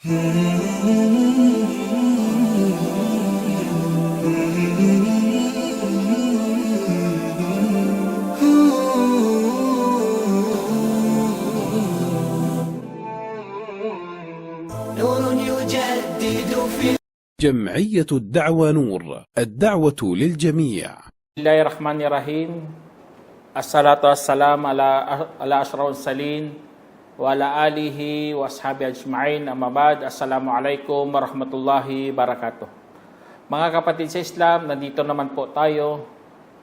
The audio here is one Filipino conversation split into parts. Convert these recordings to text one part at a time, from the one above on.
جمعية الدعوة نور، الدعوة للجميع. Bismillahirrahmanirrahim. Assalatu wassalam ala asyrafil mursalin wa ala alihi wa ashabi ajma'in. Amma ba'd. Assalamualaikum warahmatullahi wabarakatuh. Mga kapatid sa Islam, nandito naman po tayo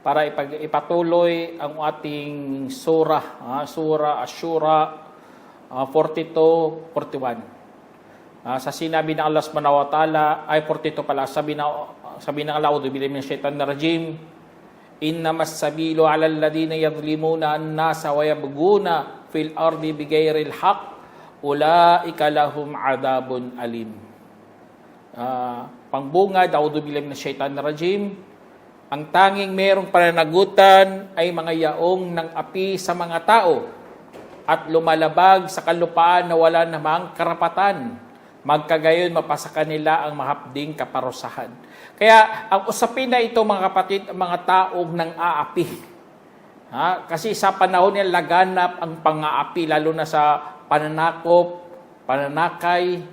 para ipatuloy ang ating surah, surah Ash-Shura 42-41. Sa sinabi ng Allah subhanahu wa ta'ala, ay 42 pala, sabi ng Allah, a'udhu billahi minash shaitanir rajim, innamas sabilu 'alal ladina yadhlimuna an-nasa wa yabghuna fil ardi bighairil haqq ulaika lahum 'adzabun alim. Pangbungad, a'udhu billahi minash shaitanir rajim, ang tanging merong pananagutan ay mga yaong ng api sa mga tao at lumalabag sa kalupaan na wala namang karapatan. Magkagayon, mapasa kanila ang mahapding kaparusahan. Kaya, ang usapin na ito, mga kapatid, mga taong nang aapi. Kasi sa panahon niya, laganap ang pang-aapi, lalo na sa pananakop, pananakay,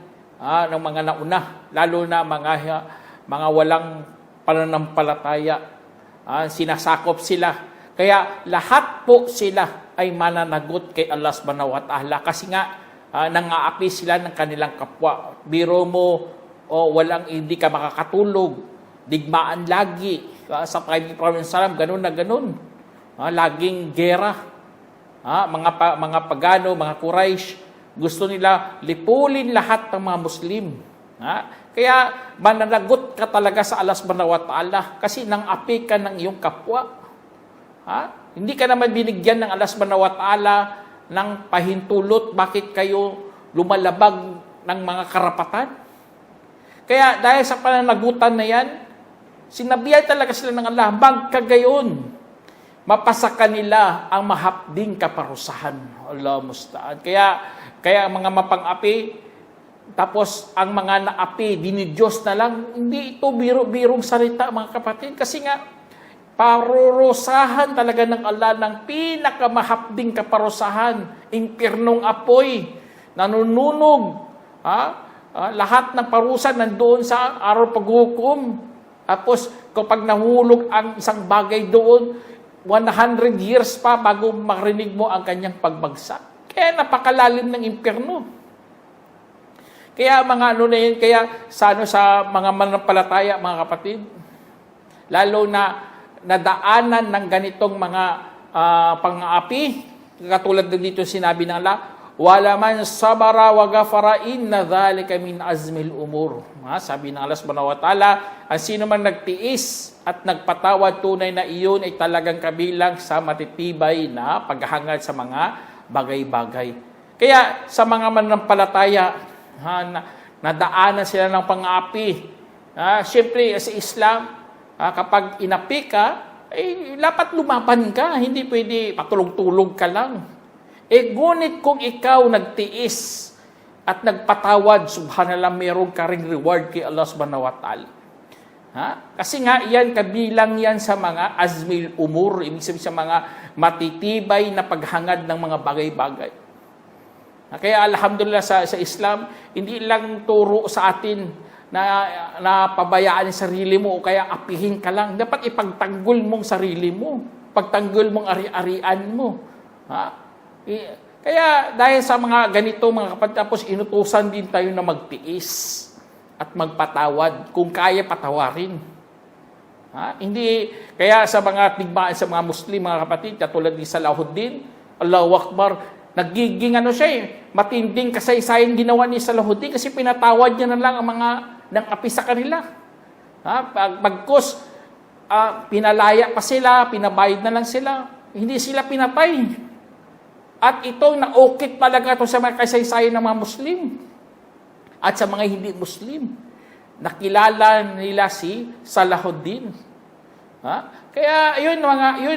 ng mga nauna, lalo na mga walang pananampalataya. Sinasakop sila. Kaya, lahat po sila ay mananagot kay Allah subhanahu wa ta'ala. Kasi nga, nang-aapi sila ng kanilang kapwa. Biro mo, hindi ka makakatulog. Digmaan lagi. Sa Prophet Salam, ganun na ganun. Laging gera. Mga pagano, mga Quraysh, gusto nila lipulin lahat ng mga Muslim. Kaya mananagot ka talaga sa Allah subhanahu wa ta'ala kasi nang-api ka ng iyong kapwa. Hindi ka naman binigyan ng Allah subhanahu wa ta'ala ng pahintulot, bakit kayo lumalabag ng mga karapatan? Kaya dahil sa pananagutan na yan, sinabihan talaga sila ng Allah, magkagayon, mapasa kanila ang mahapding kaparusahan. Allah musta'an. Kaya ang mga mapang-api, tapos ang mga naapi, dinidiyos na lang, hindi ito biro-birong salita, mga kapatid. Kasi nga, parurusahan talaga ng Allah ng pinakamahapding kaparusahan, impyernong apoy, nanununog. Lahat ng parusa nandoon sa araw paghukom. Tapos kapag nahulog ang isang bagay doon, 100 years pa bago marinig mo ang kanyang pagbagsak. Kaya napakalalim ng impyerno. Kaya mga na yun, kaya sa mga manampalataya, mga kapatid, lalo na nadaanan ng ganitong mga pang-aapi, katulad dito sinabi ng Allah, wala man sabara wa ghafara inna dhalika min azmil umur. Sabi ng Allah subhanahu wa ta'ala, ang sino man nagtiis at nagpatawad, tunay na iyon ay talagang kabilang sa matitibay na paghahangad sa mga bagay-bagay. Kaya sa mga manampalataya, nadaanan sila ng pang-aapi. Siyempre sa Islam, kapag inapi ka, dapat lumaban ka. Hindi pwede patulog-tulog ka lang. Ngunit kung ikaw nagtiis at nagpatawad, subhanallah, meron ka ring reward kay Allah subhanahu wa ta'ala. Kasi nga, yan, kabilang yan sa mga azmil umur, ibig sabihin sa mga matitibay na paghangad ng mga bagay-bagay. Kaya alhamdulillah sa Islam, hindi lang turo sa atin na pabayaan ang sarili mo o kaya apihin ka lang. Dapat ipagtanggol mong sarili mo. Pagtanggol mong ari-arian mo. Kaya dahil sa mga ganito, mga kapatid, tapos inutusan din tayo na magtiis at magpatawad kung kaya patawarin. Hindi, kaya sa mga tigmaan sa mga Muslim, mga kapatid, katulad ni Salahuddin, Allahu Akbar, nagiging matinding kasaysayan ginawa ni Salahuddin kasi pinatawad niya na lang ang mga ng api sa kanila. Pagkus, pinalaya pa sila, pinabayad na lang sila, hindi sila pinatay. At itong naukit talaga ito sa mga kasaysayan ng mga Muslim at sa mga hindi Muslim. Nakilala nila si Salahuddin. Kaya yun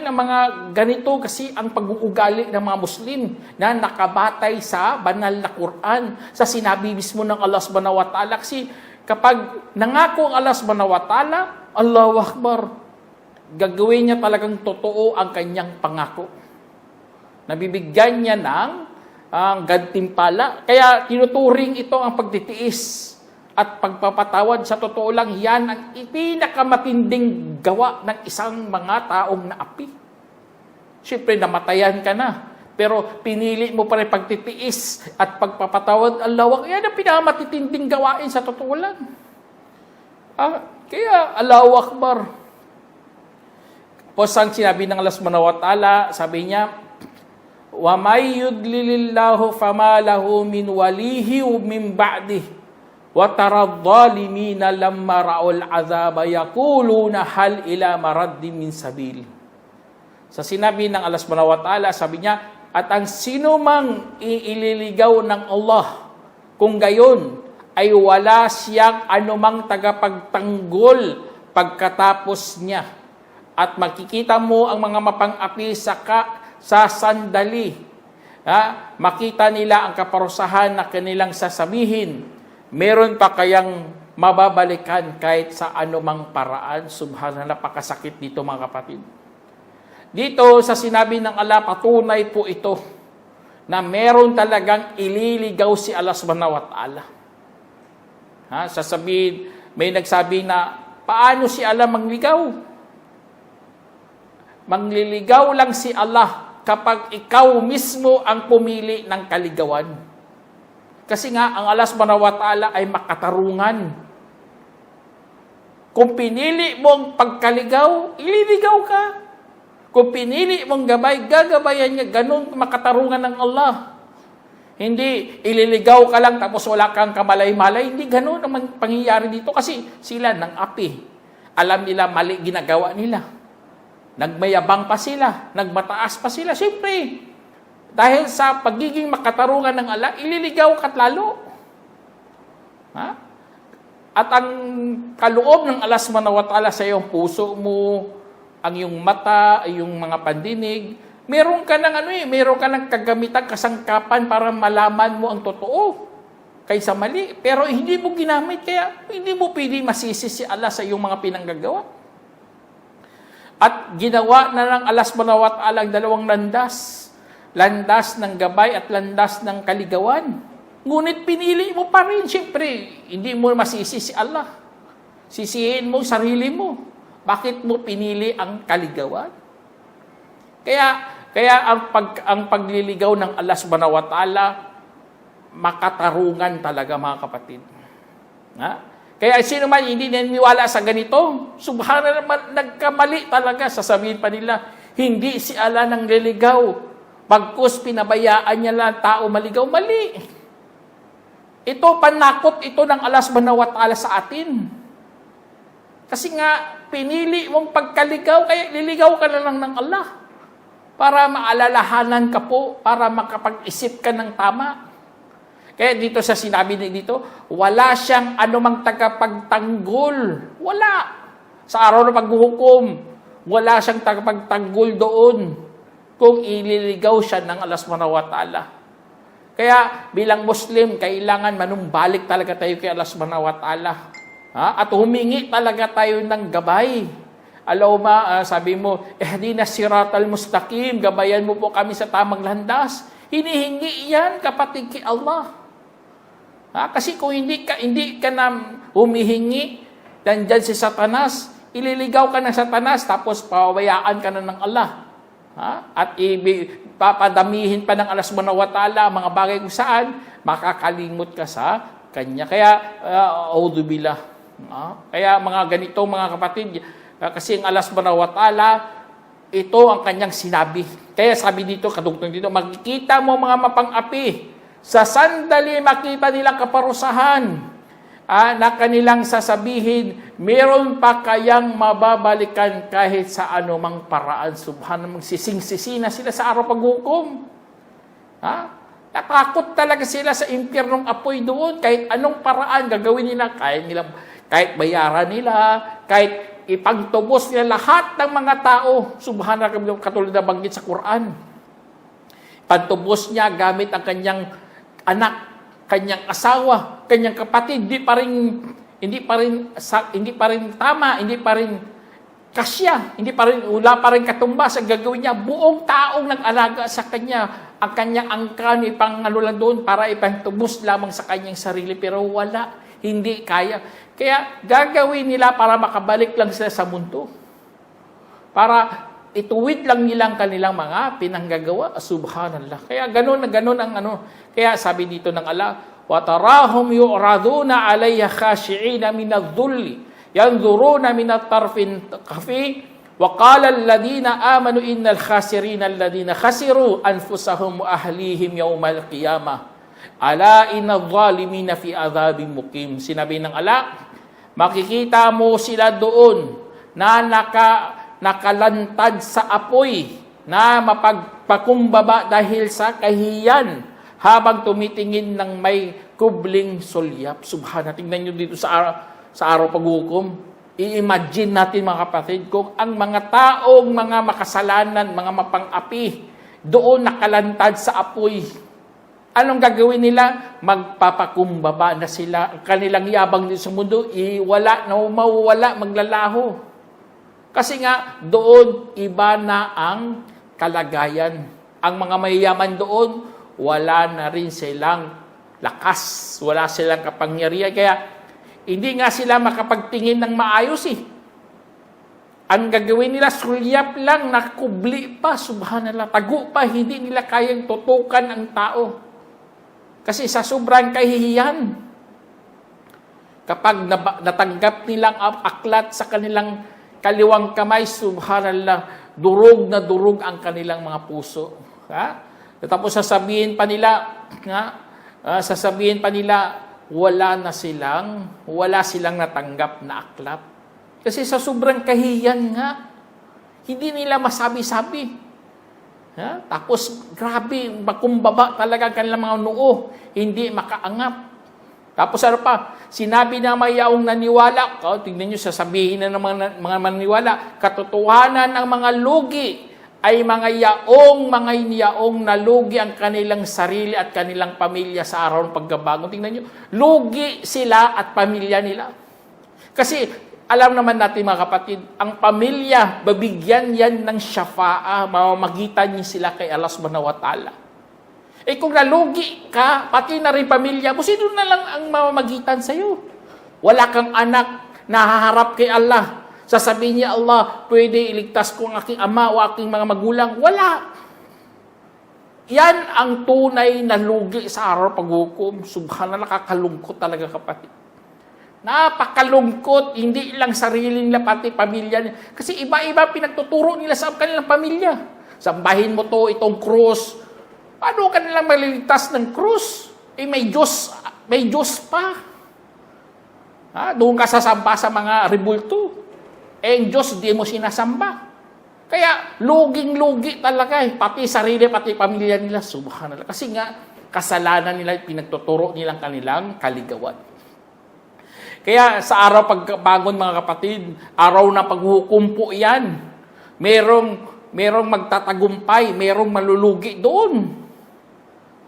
ang mga ganito kasi ang pag-uugali ng mga Muslim na nakabatay sa banal na Quran, sa sinabi mismo ng Allah Subhanahu wa Ta'ala. Kasi kapag nangako ang Allah Subhanahu wa Ta'ala, Allahu Akbar, gagawin niya talagang totoo ang kanyang pangako. Nabibigyan niya ng gantimpala. Kaya tinuturing ito ang pagtitiis at pagpapatawad. Sa totoo lang, yan ang pinakamatinding gawa ng isang mga taong naapi. Siyempre, namatayan ka na. Pero pinili mo pa rin pagtitiis at pagpapatawad. Allahu, yan ang pinakamatinding gawain sa totoo lang. Kaya, Allahu Akbar. Tapos ang sinabi ng Allah Subhanahu wa Ta'ala, sabi niya, wa may yudlilillahu fama lahu min walihi min ba'dih wa tara adh-dhalimina lamma ra'ul 'adzaba yaquluna hal ila maraddin min sabil. Sa sinabi ng Allah Subhanahu wa Ta'ala, sabi niya, at ang sino mang iililigaw ng Allah, kung gayon ay wala siyang anumang tagapagtanggol pagkatapos niya. At makikita mo ang mga mapang-api sa sandali. Makita nila ang kaparusahan na kanilang sasabihin. Meron pa kayang mababalikan kahit sa anumang paraan? Subhanallah, napakasakit dito mga kapatid. Dito sa sinabi ng Allah, patunay po ito na meron talagang ililigaw si Allah Subhanahu wa Ta'ala. Sasabihin, may nagsabi na, paano si Allah mangligaw? Mangliligaw lang si Allah kapag ikaw mismo ang pumili ng kaligawan. Kasi nga, ang Allah Subhanahu wa Ta'ala ay makatarungan. Kung pinili mong pagkaligaw, ililigaw ka. Kung pinili mong gabay, gagabayan niya. Ganun makatarungan ng Allah. Hindi, ililigaw ka lang tapos wala kang kamalay-malay. Hindi ganun ang pangyayari dito kasi sila ng api. Alam nila mali ginagawa nila. Nagmayabang pa sila, nagmataas pa sila. Siyempre, dahil sa pagiging makatarungan ng Allah, ililigaw ka't lalo. At ang kaloob ng Allah Subhanahu wa Ta'ala sa iyong puso mo, ang iyong mata, iyong mga pandinig, meron ka ng kagamitan, kasangkapan para malaman mo ang totoo kaysa mali. Pero hindi mo ginamit, kaya hindi mo pwede masisi si Allah sa iyong mga pinanggagawa. At ginawa na ng Allah Subhanahu wa Ta'ala ang dalawang landas. Landas ng gabay at landas ng kaligawan. Ngunit pinili mo pa rin. Siyempre, hindi mo masisi si Allah. Sisihin mo sarili mo. Bakit mo pinili ang kaligawan? Kaya ang pagliligaw ng Allah Subhanahu wa Ta'ala, makatarungan talaga mga kapatid. Kaya sino man hindi naniniwala sa ganito, subhanallah, nagkamali talaga. Sasabihin pa nila, hindi si Allah nang liligaw. Pagkus pinabayaan niya lang tao maligaw, mali. Ito, panakot ito ng Allah Subhanahu wa Ta'ala sa atin. Kasi nga, pinili mong pagkaligaw, kaya liligaw ka na lang ng Allah. Para maalalahanan ka po, para makapag-isip ka ng tama. Kaya dito sa sinabi dito, wala siyang anumang tagapagtanggol. Wala. Sa araw ng paghuhukom, wala siyang tagapagtanggol doon kung ililigaw siya ng Allah Subhanahu wa Ta'ala. Kaya bilang Muslim, kailangan manumbalik talaga tayo kay Allah Subhanahu wa Ta'ala. At humingi talaga tayo ng gabay. Allahumma, sabi mo, ihdina siratal mustaqim, gabayan mo po kami sa tamang landas. Hinihingi yan, kapatid, kay Allah. Kasi kung hindi ka na humihingi, nandyan si Satanas, ililigaw ka ng Satanas, tapos pawayaan ka na ng Allah. At papadamihin pa ng Allah Subhanahu wa Ta'ala mga bagay kung saan makakalimot ka sa Kanya. Kaya, auzubillah. Kaya mga ganito mga kapatid, kasi ang Allah Subhanahu wa Ta'ala, ito ang Kanyang sinabi. Kaya sabi dito, kadugtong dito, makikita mo mga mapang-api, sa sandali makita nilang kaparusahan, na kanilang sasabihin, meron pa kayang mababalikan kahit sa anumang paraan. Subhanallah, magsising-sisi na sila sa araw paghukom. Natakot talaga sila sa impyernong apoy doon. Kahit anong paraan gagawin nila, kahit bayaran nila, kahit ipagtubos niya lahat ng mga tao. Subhanallah, katulad na banggit sa Quran. Pagtubos niya gamit ang kanyang anak, kanyang asawa, kanyang kapatid. Hindi pa rin tama, hindi pa rin kasya, wala pa rin katumbas ang gagawin niya. Buong taong nag-alaga sa kanya, ang kanyang angkan, ipangano lang doon para ipantubos lamang sa kanyang sarili. Pero wala, hindi kaya. Kaya gagawin nila para makabalik lang sila sa mundo. Para ituwid lang nila ang kanilang mga pinanggagawa. Subhanallah. Kaya ganun ang ano. Kaya sabi dito ng Allah, وَتَرَاهُمْ يُعْرَضُونَ عَلَيْهَ خَاشِعِينَ مِنَ الذُّلِّ يَنْظُرُونَ مِنَ الطَّرْفِ الْخَفِيِّ وَقَالَ الَّذِينَ آمَنُوا إِنَّ الْخَاسِرِينَ الَّذِينَ خَسِرُوا أَنفُسَهُمْ وَأَهْلِيهِمْ يَوْمَ الْقِيَامَةِ أَلَا إِنَّ الظَّالِمِينَ فِي عَذَابٍ مُقِيمٍ. Sinabi ng Allah, makikita mo sila doon na nakalantad sa apoy, na mapagpakumbaba dahil sa kahiyan, habang tumitingin ng may kubling sulyap. Subhana, tingnan nyo dito sa araw paghukom. I-imagine natin mga kapatid, kung ang mga taong mga makasalanan, mga mapang-api, doon nakalantad sa apoy. Anong gagawin nila? Magpapakumbaba na sila. Ang kanilang yabang dito sa mundo, mawawala, maglalaho. Kasi nga, doon iba na ang kalagayan. Ang mga mayayaman doon, wala na rin silang lakas, wala silang kapangyarihan. Kaya, hindi nga sila makapagtingin ng maayos eh. Ang gagawin nila, sulyap lang, nakubli pa, subhanallah, tago pa, hindi nila kayang tutukan ang tao. Kasi sa sobrang kahihiyan, kapag natanggap nilang aklat sa kanilang kaliwang kamay, subhanallah, durog na durog ang kanilang mga puso. Ha? Tapos sasabihin pa nila, wala silang natanggap na aklat. Kasi sa sobrang kahiyan nga, hindi nila masabi-sabi. Ha? Tapos, grabe, makumbaba talaga ang kanilang mga noo, hindi makaangap. Tapos ano pa, sinabi na mayaong naniwala, tingnan nyo, sasabihin na ng mga maniwala, katotohanan ang mga lugi, ay mga yaong nalugi ang kanilang sarili at kanilang pamilya sa araw ng pagkabangon. Tingnan nyo, lugi sila at pamilya nila. Kasi, alam naman natin mga kapatid, ang pamilya, babigyan yan ng syafa'a, mamamagitan niya sila kay Allah subhanahu wa ta'ala. Kung nalugi ka, pati na rin pamilya mo, sino na lang ang mamamagitan sa'yo? Wala kang anak, nahaharap kay Allah. Sasabihin niya, Allah, pwede iligtas ko ang aking ama o aking mga magulang. Wala. Yan ang tunay na lugi sa araw paghukom. Subhanallah, nakakalungkot talaga kapatid. Napakalungkot, hindi lang sarili nila, pati pamilya nila. Kasi iba-iba pinagtuturo nila sa kanilang pamilya. Sambahin mo to, itong krus. Paano ka nilang maliligtas ng krus? May Diyos pa. Doon ka sasamba sa mga rebulto. Ang Diyos, di mo sinasamba. Kaya, luging-lugi talaga pati sarili, pati pamilya nila. Subhanallah. Kasi nga, kasalanan nila, pinagtuturo nilang kanilang kaligawan. Kaya, sa araw pagbangon mga kapatid, araw na paghukom po yan. Merong magtatagumpay, merong malulugi doon.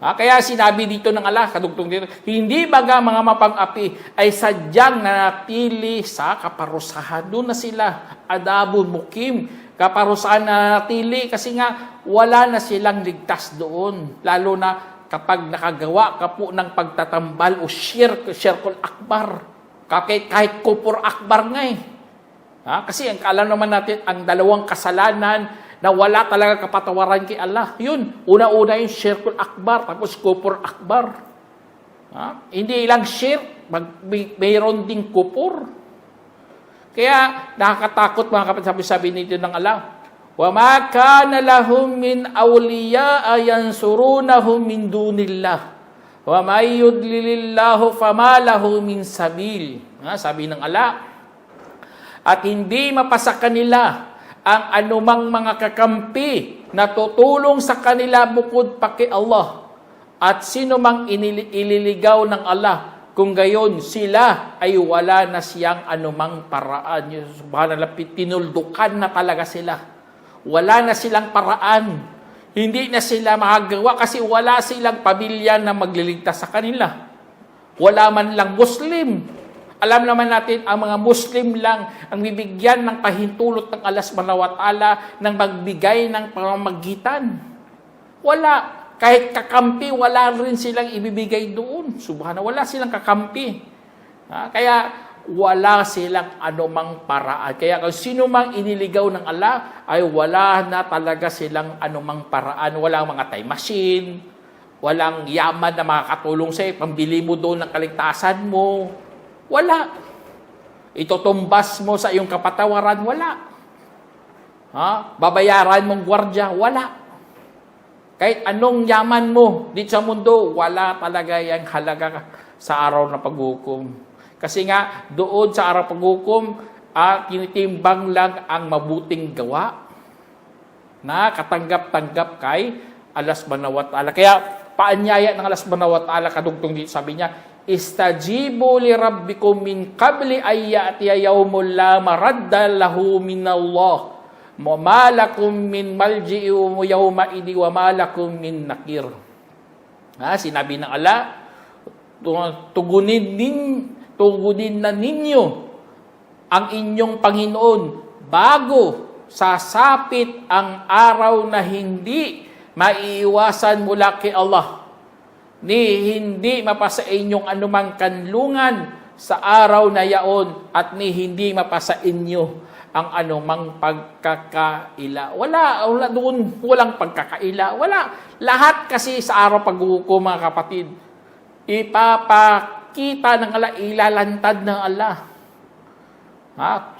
Kaya sinabi dito ng Allah, kadugtong dito, hindi baga mga mapang-api ay sadyang nanatili sa kaparusahan. Doon na sila, adabun mukim, kaparusahan na nanatili kasi nga wala na silang ligtas doon. Lalo na kapag nakagawa ka po ng pagtatambal o syirkul akbar. Kahit kupur akbar nga eh. Kasi alam naman natin, ang dalawang kasalanan na wala talaga kapatawaran kay Allah. Yun, una-una yung syirkul akbar, tapos kupur akbar. Hindi lang syirk, mayroon ding kupur. Kaya, nakakatakot mga kapatid, sabi nito ng Allah, وَمَا كَانَ لَهُمْ مِنْ أَوْلِيَاءَ يَنْصُرُونَهُمْ مِنْ دُونِ اللَّهِ وَمَا يُضْلِلِ اللَّهُ فَمَا لَهُ مِنْ سَبِيلٍ. Sabi ng Allah, at hindi mapasa kanila ang anumang mga kakampi na tutulong sa kanila bukod pa kay Allah. At sino mang ililigaw ng Allah, Kung gayon, sila ay wala na siyang anumang paraan. Subhanallah, tinuldukan na talaga sila. Wala na silang paraan. Hindi na sila makagawa kasi wala silang pamilya na magliligtas sa kanila. Wala man lang Muslim. Alam naman natin, ang mga Muslim lang ang bibigyan ng pahintulot ng Allah subhanahu wa ta'ala ng magbigay ng pamamagitan. Wala. Kahit kakampi, wala rin silang ibibigay doon. Subhanallah, wala silang kakampi. Kaya wala silang anumang paraan. Kaya kung sino mang iniligaw ng Allah, ay wala na talaga silang anumang paraan. Walang mga time machine, walang yaman na makakatulong sa'yo, pambili mo doon ng kaligtasan mo. Wala. Itutumbas mo sa iyong kapatawaran, wala. Babayaran mong gwardya, wala. Kahit anong yaman mo dito sa mundo, wala talaga yung halaga sa araw na paghukom. Kasi nga, doon sa araw paghukom, tinitimbang lang ang mabuting gawa na katanggap-tanggap kay Allah subhanahu wa ta'ala. Kaya, paanyaya ng Allah subhanahu wa ta'ala, kadugtong dito, sabi niya, istajibu li rabbikum min qabli ayyatiya yawmul la maradda lahu minallah. Malakum min malji'i wa yawma idi wa malakum min nakir. Sinabi ng Allah, tugunin na ninyo ang inyong Panginoon bago sasapit ang araw na hindi maiiwasan mula kay Allah. Ni hindi mapasa inyong anumang kanlungan sa araw na yaon at ni hindi mapasa inyo ang anumang pagkakaila. Wala doon, walang pagkakaila. Wala. Lahat kasi sa araw paghukom, mga kapatid, ipapakita ng Allah, ilalantad ng Allah.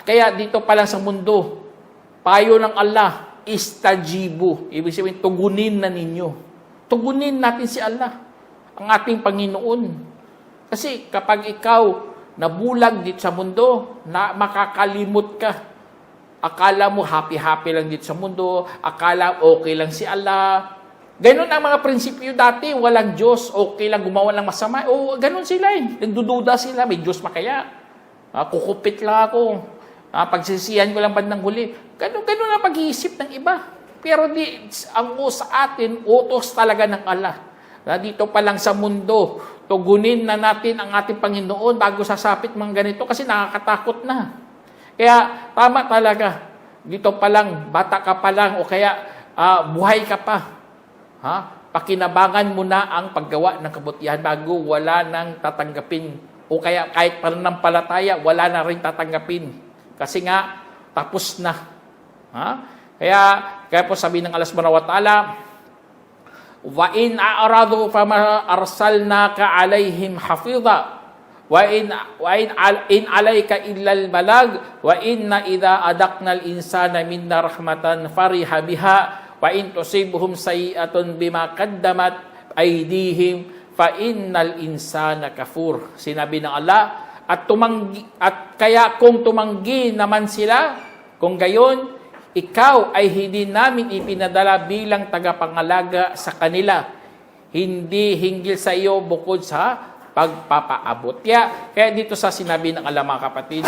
Kaya dito pa lang sa mundo, payo ng Allah, istajibu. Ibig sabihin, tugunin na ninyo. Tugunin natin si Allah, ang ating Panginoon. Kasi kapag ikaw nabulag dito sa mundo, na makakalimot ka. Akala mo happy-happy lang dito sa mundo, akala okay lang si Allah. Ganun ang mga prinsipyo dati, walang Diyos, okay lang gumawa ng masama. Ganun sila eh. Nagdududa sila, may Diyos pa kaya? Kukupit lang ako. Pagsisiyan ko lang bandang huli. Ganun ang pag-iisip ng iba. Pero ang sa atin, utos talaga ng Allah. Dito pa lang sa mundo, tugunin na natin ang ating Panginoon bago sasapit mga ganito kasi nakakatakot na. Kaya tama talaga, dito pa lang, bata ka pa lang o kaya buhay ka pa. Pakinabangan mo na ang paggawa ng kabutihan bago wala nang tatanggapin. O kaya kahit pananampalataya, wala na rin tatanggapin. Kasi nga, tapos na. Kaya po sabi ng Allah subhanahu wa ta'ala, wa in a'radu fama arsalnaka alaihim hafiza wa in alayka illa al-balag wa inna idha adaqna al-insana minna rahmatan fariha biha wa in tusibhum sayi'atun bima qaddamat aydihim fa innal insana kafur. Sinabi ng Allah, at kaya kung tumanggi naman sila, kung gayon ikaw ay hindi namin ipinadala bilang tagapangalaga sa kanila, hindi hinggil sa iyo bukod sa pagpapaabot. Kaya dito sa sinabi ng Allah, mga kapatid,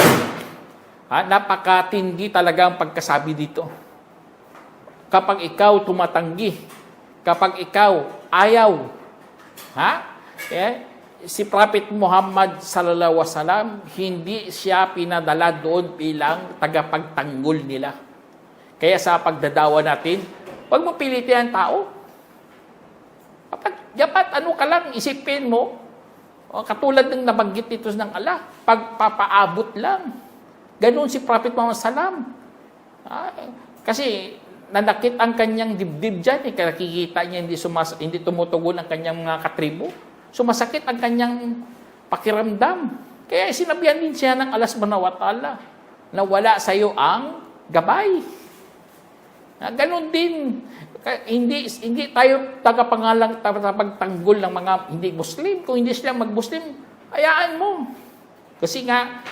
napakatindi talaga ang pagkasabi dito. Kapag ikaw tumatanggi, kapag ikaw ayaw, si Prophet Muhammad sallallahu alaihi wasallam, hindi siya pinadala doon bilang tagapagtanggol nila. Kaya sa pagdadawa natin, huwag mo pilitin ang tao. Dapat ano ka lang, isipin mo, katulad ng nabanggit dito ng Allah, pagpapaabot lang. Ganoon si Prophet Muhammad sallam. Kasi nanakit ang kanyang dibdib dyan. Nakikita niya hindi tumutugon ang kanyang mga katribo. Sumasakit ang kanyang pakiramdam. Kaya sinabihan din siya ng Allah subhanahu wa ta'ala na wala sa iyo ang gabay. Ganon din. Hindi tayo tagapagtanggol ng mga hindi Muslim. Kung hindi sila mag-Muslim, hayaan mo. Kasi nga,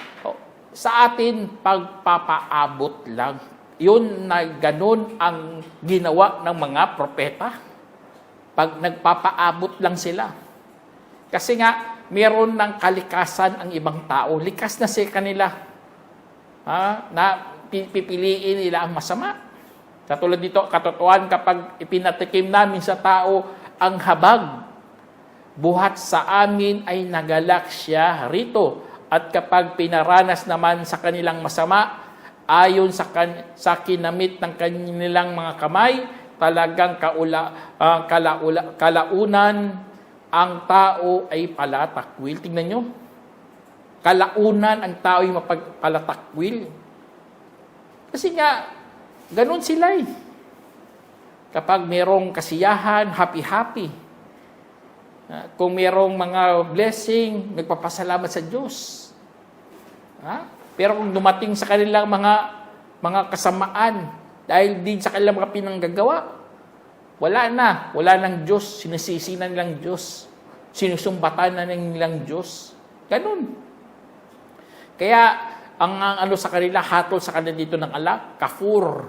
sa atin, pagpapaabot lang. Yun na ganon ang ginawa ng mga propeta. Pag nagpapaabot lang sila. Kasi nga, meron ng kalikasan ang ibang tao. Likas na sa kanila. Na pipiliin nila ang masama. Katulad dito, katotohanan kapag ipinatikim namin sa tao ang habag, buhat sa amin ay nagalak siya rito. At kapag pinaranas naman sa kanilang masama, ayon sa kinamit ng kanilang mga kamay, talagang kalaunan, ang tao ay palatakwil. Tingnan nyo. Kalaunan, ang tao ay mapagpalatakwil. Kasi nga, ganun sila eh. Kapag merong kasiyahan, happy-happy. Kung merong mga blessing, nagpapasalamat sa Diyos. Pero kung dumating sa kanilang mga kasamaan, dahil din sa kanilang mga pinanggagawa, wala ng Diyos, sinisisi na nilang Diyos, sinusumbatan na nilang Diyos. Ganun. Kaya, ang ano sa kanila, hatol sa kanila dito ng Allah, kafur.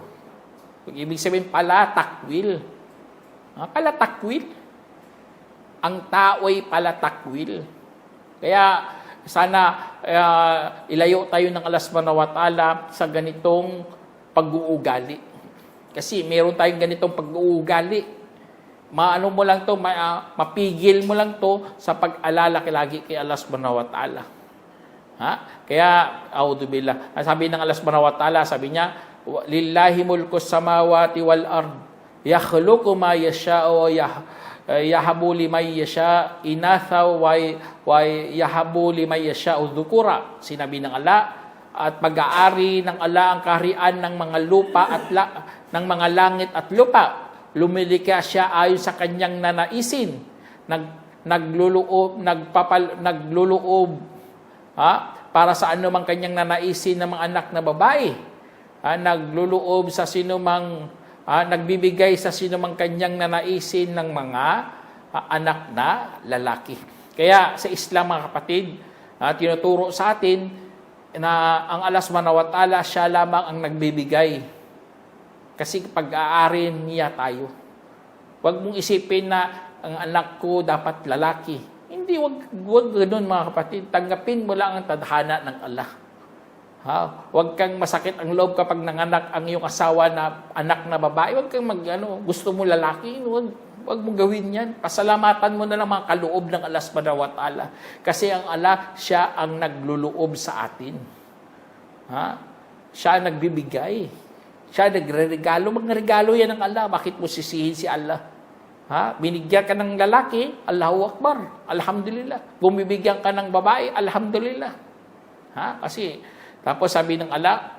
Ibig sabihin, palatakwil. Palatakwil. Ang tao'y palatakwil. Kaya, sana ilayo tayo ng Allah subhanahu wa ta'ala sa ganitong pag-uugali. Kasi meron tayong ganitong pag-uugali. Maano mo lang to, mapigil mo lang to sa pag-alala lagi kay Allah subhanahu wa ta'ala. Kaya, a'udzubillah. Sabi ng Allah subhanahu wa ta'ala, sabi niya, lillahi mulkus samawati wal ard, yakhluqu ma yasha'u yahabu liman yasha inatha wa yahabu liman yasha dhukura. Sinabi ng Allah, at pag-aari ng Allah ang kaharian ng mga lupa at ng mga langit at lupa. Lumilikha siya ayon sa kanyang nanaisin. Nagluloob para sa anumang kanyang nanaisin ng mga anak na babae. Nagluloob sa sinumang nagbibigay sa sinumang kanyang nanaisin ng mga anak na lalaki. Kaya sa Islam, mga kapatid, tinuturo sa atin na ang Allah subhanahu wa ta'ala, siya lamang ang nagbibigay. Kasi pag-aarin niya tayo. Huwag mong isipin na ang anak ko dapat lalaki. Hindi, huwag ganun, mga kapatid. Tanggapin mo lang ang tadhana ng Allah. Huwag kang masakit ang loob kapag nanganak ang iyong asawa na anak na babae. Huwag kang gusto mo lalaki. Huwag mong gawin yan. Pasalamatan mo na lang mga kaloob ng Allah subhanahu wa ta'ala. Kasi ang Allah, siya ang nagluloob sa atin. Siya ang nagbibigay. Siya nagre-regalo. Magregalo yan ng Allah. Bakit mo sisihin si Allah? Binigyan ka ng lalaki, Allahu Akbar. Alhamdulillah. Bumibigyan ka ng babae, Alhamdulillah. Kasi, tapos sabi ng Allah,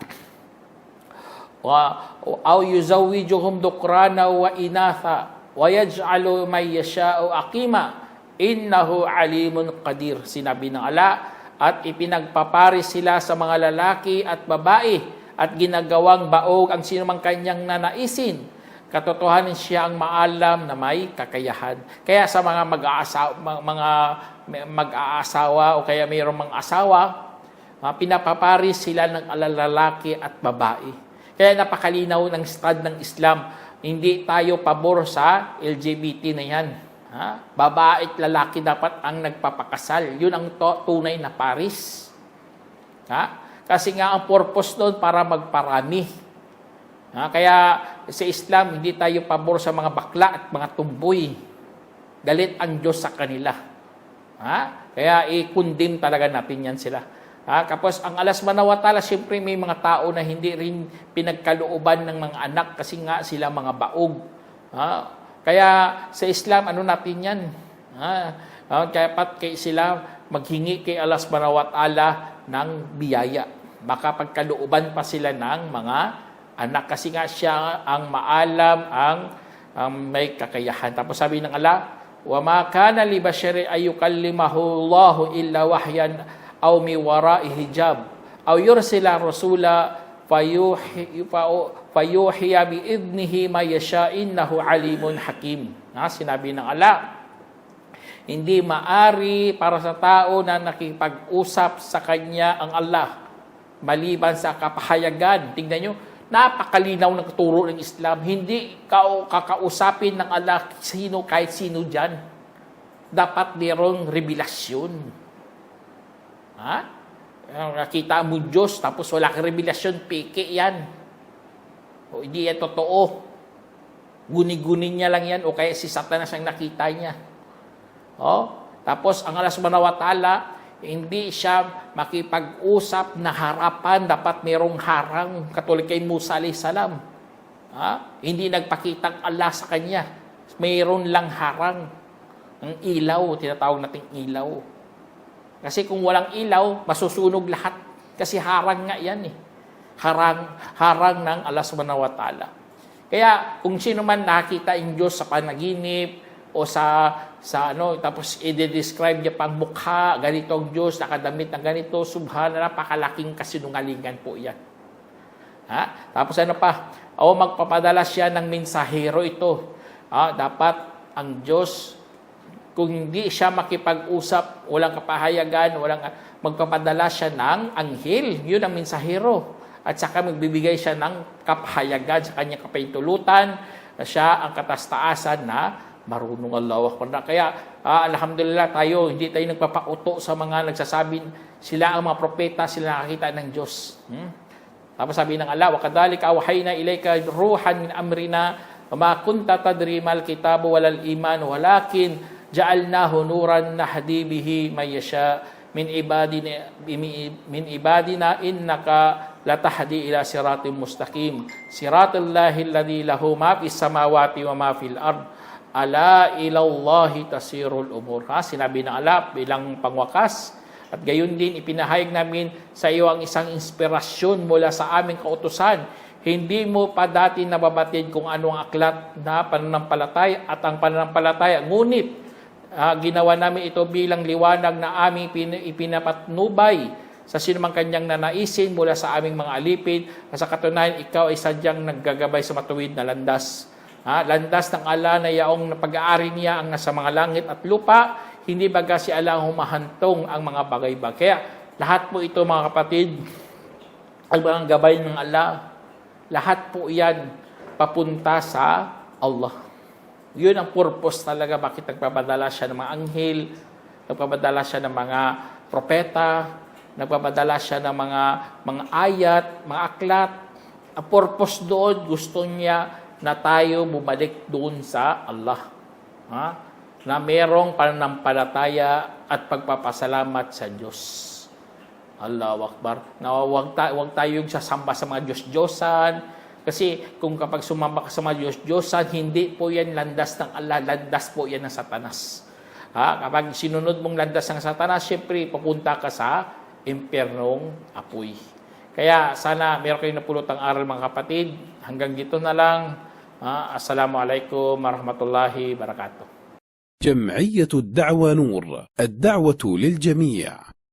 aw yuzawwijuhum dukrana wa inatha wa yaj'alu may yasha'u aqima innahu alimun qadir. Sinabi ng Allah, at ipinagpaparis sila sa mga lalaki at babae at ginagawang baog ang sinumang kanyang nanaisin. Katotohanan siya ang maalam na may kakayahan. Kaya sa mga mag-aasawa o kaya mayroong mga asawa, pinapaparis sila ng lalaki at babae. Kaya napakalinaw ng stand ng Islam. Hindi tayo pabor sa LGBT na yan. Babae at lalaki dapat ang nagpapakasal. Yun ang tunay na paris. Kasi nga ang purpose doon para magparami. Kaya sa Islam, hindi tayo pabor sa mga bakla at mga tumboy. Galit ang Diyos sa kanila. Kaya i-condemn talaga natin yan sila. Kapos ang Allah subhanahu wa ta'ala, siyempre may mga tao na hindi rin pinagkalooban ng mga anak kasi nga sila mga baog. Kaya sa Islam, ano natin yan? Kaya kay sila maghingi kay Allah subhanahu wa ta'ala ng biyaya. Baka pagkalooban pa sila ng mga anak kasi nga siya ang maalam, ang may kakayahan. Tapos sabi ng Allah, wa ma kana li bashari ayukallimahu Allahu illa wahyan aw mi wara'i hijab aw yursila rasula fayuhiya bi idnihi ma yasha innahu alimun hakim. Sinabi ng Allah, hindi maari para sa tao na nakipag-usap sa kanya ang Allah maliban sa kapahayagan. Tingnan nyo, napakalinaw ng turo ng Islam. Hindi kakausapin ng Allah kahit sino dyan. dapat mayroong revelasyon. Ha? Nakita mo Diyos, tapos wala kang revelasyon, peke yan. O hindi yan totoo. Guni-guni niya lang yan, o kaya si Satanas ang nakita niya. Tapos ang Allah subhanahu wa ta'ala, hindi siya makipag-usap na harapan, dapat mayroong harang, katulad kay Musa alayhis salam. Hindi nagpakitang Allah sa kanya. Mayroon lang harang. Ang ilaw, tinatawag nating ilaw. Kasi kung walang ilaw, masusunog lahat. Kasi harang nga yan eh. Harang ng Allah subhanahu wa ta'ala. Kaya kung sino man nakita yung Diyos sa panaginip o sa tapos i-describe niya pang mukha, ganito ang Diyos, nakadamit ng ganito, subhanallah, napakalaking kasinungalingan po yan. Tapos ano pa? Magpapadala siya ng mensahero ito. Dapat ang Diyos, kung hindi siya makipag-usap, walang kapahayagan, magpapadala siya ng anghel, yun ang mensahero. At saka magbibigay siya ng kapahayagan sa kanyang kapahintulutan, na siya ang katastaasan na marunong. Allahu Akbar. Kaya alhamdulillah tayo, hindi tayo nagpapauto sa mga nagsasabing sila ang mga propeta, sila nakakita ng Diyos. Tapos sabi ng Allah, وَكَذَلِكَ أَوْحَيْنَا إِلَيْكَ رُوحًا مِنْ أَمْرِنَا وَمَا كُنْتَ تَدْرِي مَا الْكِتَابُ وَلَا الْإِيمَانُ وَلَكِنْ جَعَلْنَاهُ نُورًا نَهْدِي بِهِ مَن يَشَاءُ مِنْ عِبَادِنَا إِنَّكَ لَتَهْدِي إِلَى صِرَاطٍ مُسْتَقِيمٍ صِرَاطِ اللَّهِ الَّذِي لَهُ مَا فِي السَّمَاوَاتِ وَمَا فِي الْأَرْضِ أَلَا إِلَى اللَّهِ تَسِيرُ الْأُمُورُ. Sinabi ng Allah bilang pangwakas. At gayon din, ipinahayag namin sa iyo ang isang inspirasyon mula sa aming kautusan. Hindi mo pa dati nababatid kung ano ang aklat na pananampalataya at ang pananampalataya. Ngunit, ginawa namin ito bilang liwanag na aming ipinapatnubay sa sinumang kanyang nanaisin mula sa aming mga alipin. Sa katunayan, ikaw ay sadyang naggagabay sa matuwid na landas. Landas ng Allah na yaong pag-aari niya ang nasa mga langit at lupa. Hindi baga si Allah humahantong ang mga bagay-bagay. Kaya lahat po ito mga kapatid, ang mga gabay ng Allah, lahat po yan papunta sa Allah. Yun ang purpose talaga bakit nagpapadala siya ng mga anghel, nagpapadala siya ng mga propeta, nagpapadala siya ng mga ayat, mga aklat. Ang purpose doon, gusto niya na tayo bumalik doon sa Allah. Na merong pananampalataya at pagpapasalamat sa Diyos. Allahu Akbar. Na huwag tayong sasamba sa mga Diyos-Diyosan. Kasi kung kapag sumamba ka sa mga Diyos-Diyosan, hindi po yan landas ng Allah, landas po yan ng Satanas. Kapag sinunod mong landas ng Satanas, syempre papunta ka sa impyernong apoy. Kaya sana meron kayong napulotang aral mga kapatid. Hanggang dito na lang. Assalamualaikum warahmatullahi wabarakatuh. جمعية الدعوة نور، الدعوة للجميع.